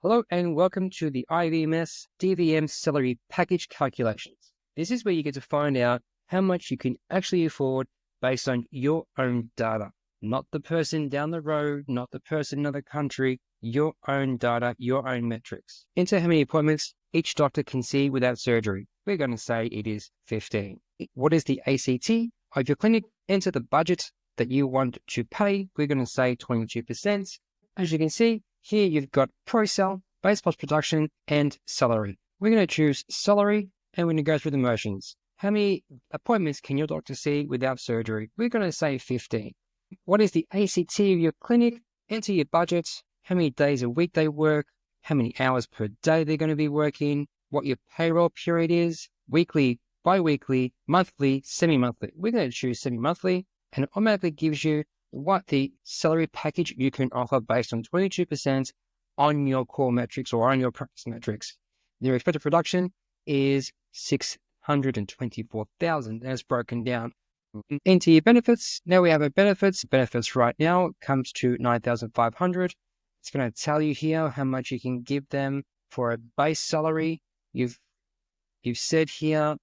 Hello and welcome to the ivms DVM salary package calculations. This is where you get to find out how much you can actually afford based on your own data, not the person down the road, not the person in another country, your own data, your own metrics. Enter how many appointments each doctor can see without surgery. We're going to say it is 15. What is the ACT of your clinic? Enter the budget that you want to pay. We're going to say 22%. As you can see, here you've got pro-sell, base plus production, and salary. We're going to choose salary, and we're going to go through the motions. How many appointments can your doctor see without surgery? We're going to say 15. What is the ACT of your clinic? Enter your budget, how many days a week they work, how many hours per day they're going to be working, what your payroll period is, weekly, bi-weekly, monthly, semi-monthly. We're going to choose semi-monthly, and it automatically gives you what the salary package you can offer based on 22% on your core metrics or on your practice metrics. Your expected production is 624,000 as broken down into your benefits. Now we have our benefits. Benefits right now comes to 9,500. It's going to tell you here how much you can give them for a base salary. You've said here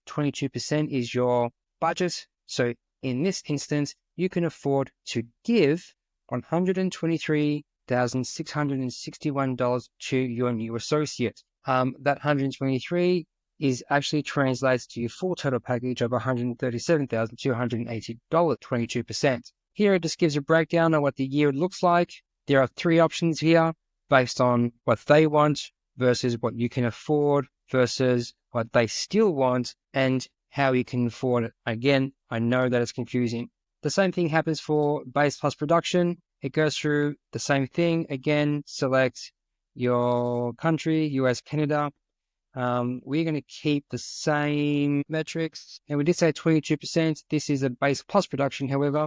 22% is your budget. So in this instance, you can afford to give $123,661 to your new associate. That 123 is actually translates to your full total package of $137,280, 22%. Here it just gives a breakdown of what the year looks like. There are three options here based on what they want versus what you can afford versus what they still want and how you can afford it. Again, I know that it's confusing. The same thing happens for base plus production. It goes through the same thing. Again, select your country, US, Canada. We're going to keep the same metrics. And we did say 22%. This is a base plus production. However,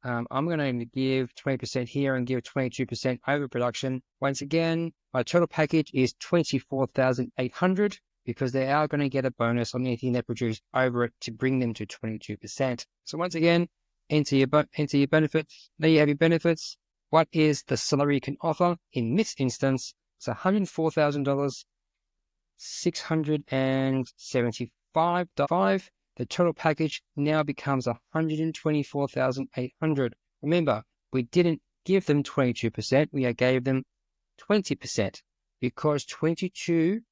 I'm going to give 20% here and give 22% over production. Once again, my total package is 24,800 because they are going to get a bonus on anything they produce over it to bring them to 22%. So once again, enter your benefits. There you have your benefits. What is the salary you can offer? In this instance, it's $104,000, $675. The total package now becomes $124,800. Remember, we didn't give them 22%. We gave them 20% because 22%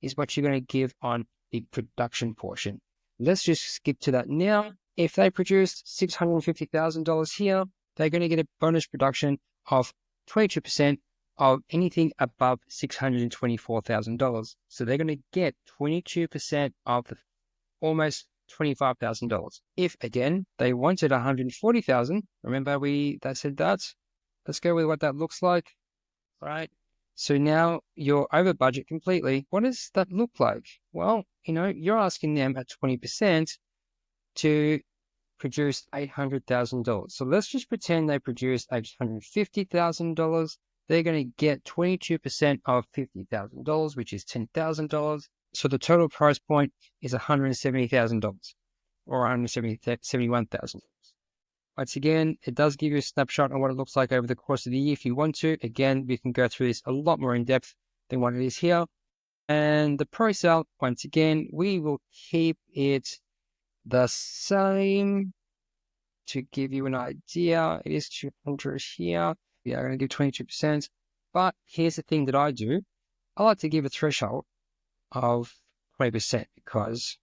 is what you're going to give on the production portion. Let's just skip to that now. If they produced $650,000 here, they're going to get a bonus production of 22% of anything above $624,000. So they're going to get 22% of the almost $25,000. If again they wanted $140,000, remember that said that. Let's go with what that looks like. All right. So now you're over budget completely. What does that look like? Well, you're asking them at 20% to produce $800,000. So let's just pretend they produced $850,000. They're going to get 22% of $50,000, which is $10,000. So the total price point is $170,000 or $171,000. Once again, it does give you a snapshot on what it looks like over the course of the year if you want to. Again, we can go through this a lot more in depth than what it is here. And the pro-sale, once again, we will keep it the same to give you an idea. It is 200 here. We are going to give 22%. But here's the thing that I do. I like to give a threshold of 20% because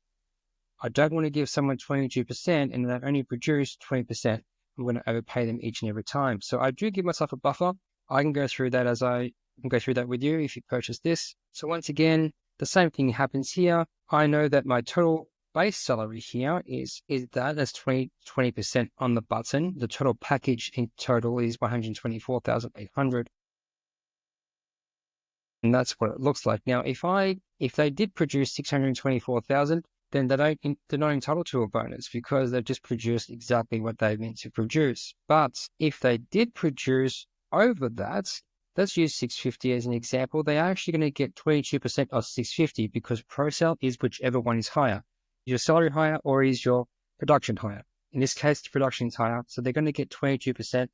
I don't want to give someone 22% and they only produce 20%. I'm going to overpay them each and every time. So I do give myself a buffer. I can go through that with you if you purchase this. So once again, the same thing happens here. I know that my total base salary here is that's 20% on the button. The total package in total is 124,800. And that's what it looks like. Now, if they did produce 624,000, then they're not entitled to a bonus because they've just produced exactly what they meant to produce. But if they did produce over that, let's use 650 as an example, they are actually going to get 22% of 650 because pro-sale is whichever one is higher. Is your salary higher or is your production higher? In this case, the production is higher, so they're going to get 22%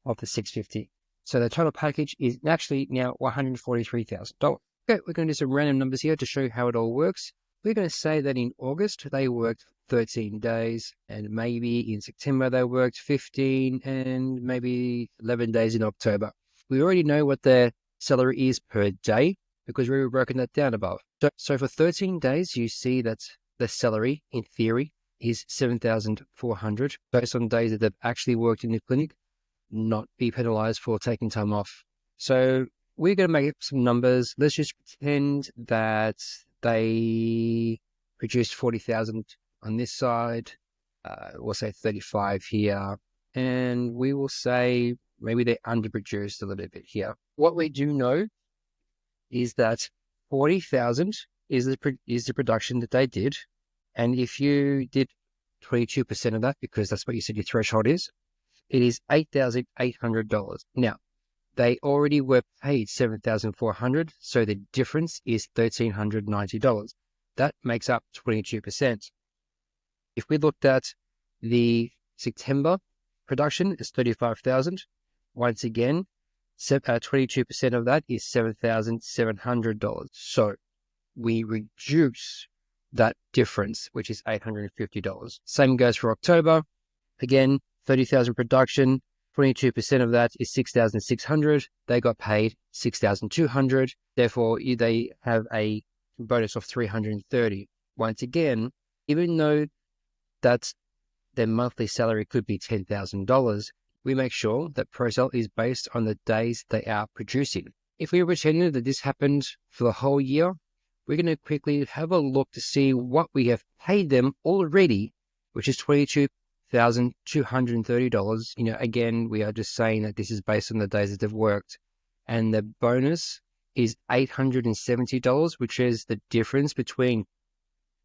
of the 650. So the total package is actually now $143,000. Okay, we're going to do some random numbers here to show you how it all works. We're going to say that in August, they worked 13 days, and maybe in September, they worked 15, and maybe 11 days in October. We already know what their salary is per day because we've broken that down above. So for 13 days, you see that the salary, in theory, is $7,400 based on days that they've actually worked in the clinic, not be penalized for taking time off. So we're going to make up some numbers. Let's just pretend that they produced 40,000 on this side. We'll say 35 here. And we will say maybe they underproduced a little bit here. What we do know is that 40,000 is the production that they did. And if you did 22% of that, because that's what you said your threshold is, it is $8,800. Now, they already were paid $7,400, so the difference is $1,390. That makes up 22%. If we looked at the September production, is 35,000. Once again, 22% of that is $7,700. So we reduce that difference, which is $850. Same goes for October. Again, 30,000 production, 22% of that is 6,600. They got paid 6,200. Therefore, they have a bonus of 330. Once again, even though that's their monthly salary could be $10,000, we make sure that ProCell is based on the days they are producing. If we pretend that this happened for the whole year, we're going to quickly have a look to see what we have paid them already, which is $22,230. Again, we are just saying that this is based on the days that they've worked. And the bonus is $870, which is the difference between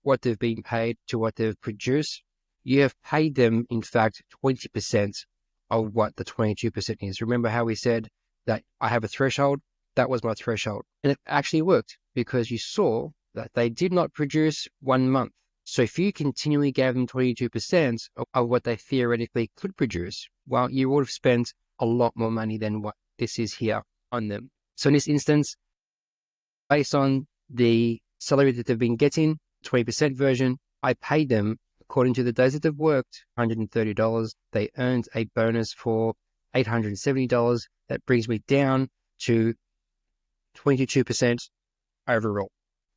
what they've been paid to what they've produced. You have paid them, in fact, 20% of what the 22% is. Remember how we said that I have a threshold? That was my threshold. And it actually worked because you saw that they did not produce 1 month. So if you continually gave them 22% of what they theoretically could produce, well, you would have spent a lot more money than what this is here on them. So in this instance, based on the salary that they've been getting, 20% version, I paid them according to the days that they've worked, $130. They earned a bonus for $870. That brings me down to 22% overall.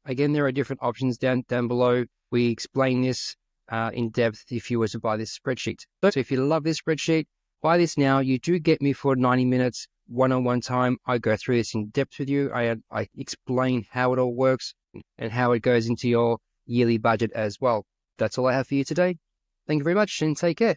Again, there are different options down below. We explain this in depth if you were to buy this spreadsheet. So if you love this spreadsheet, buy this now. You do get me for 90 minutes, one-on-one time. I go through this in depth with you. I explain how it all works and how it goes into your yearly budget as well. That's all I have for you today. Thank you very much and take care.